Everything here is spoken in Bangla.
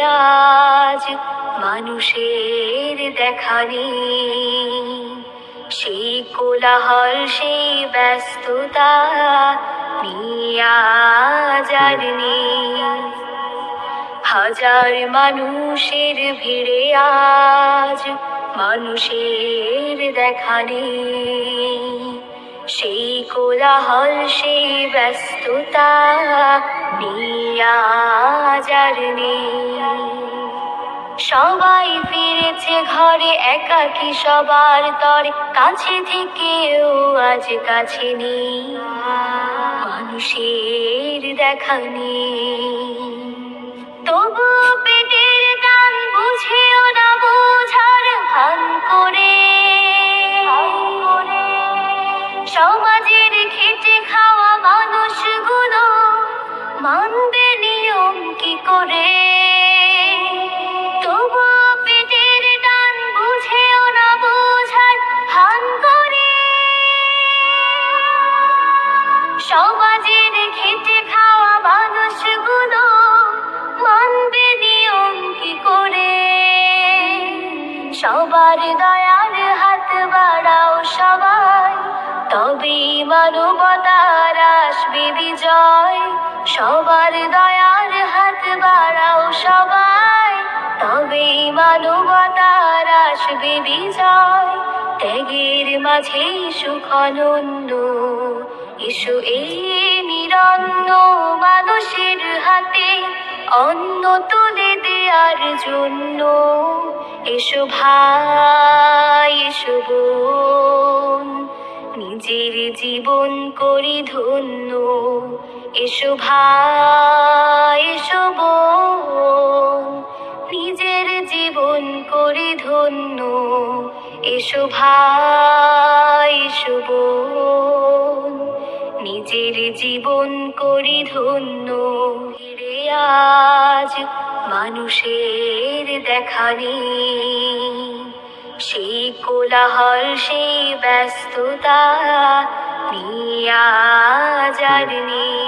আজ মানুষের দেখা নেই, সেই কোলাহল সেই ব্যস্ততা নিয়ে আজ আর নেই। হাজার মানুষের ভিড়ে আজ মানুষের দেখা নেই, সেই কোলাহল সেই ব্যস্ততা নিয়ে আজ আর নেই। সবাই ফিরেছে ঘরে একাকী সবার তরে, কাছে থেকেও আজ কাছে নেই, মানুষের দেখা নেই। তবু পেটের টান বুঝেও না বোঝার ভান করে, সমাজের খেটে খাওয়া মানুষগুলো মানবে নিয়ম কি করে। তবু পেটের টান বুঝেও না বোঝার ভান করে, সমাজের খেটে খাওয়া মানুষগুলো মানবে নিয়ম কি করে। সবার দয়ার হাত বাড়াও সবাই, তবেই মানবতার আসবে বিজয়। সবার দয়ার হাত বাড়াও সবাই, তবেই মানবতার আসবে বিজয়। ত্যাগের মাঝে সুখ আনন্দ, এসো এই নিরন্ন মানুষের হাতে অন্ন তুলে দেওয়ার জন্য। এসো ভাই এসো বোন, নিজের জীবন করি ধন্য। এসো ভাই এসো বোন, নিজের জীবন করি ধন্য। এসো ভাই এসো বোন, নিজের জীবন করি ধন্য। ফিরে আজ মানুষের দেখা নেই, সেই কোলাহল সেই ব্যস্ততা নিয়ে আজ আর নেই।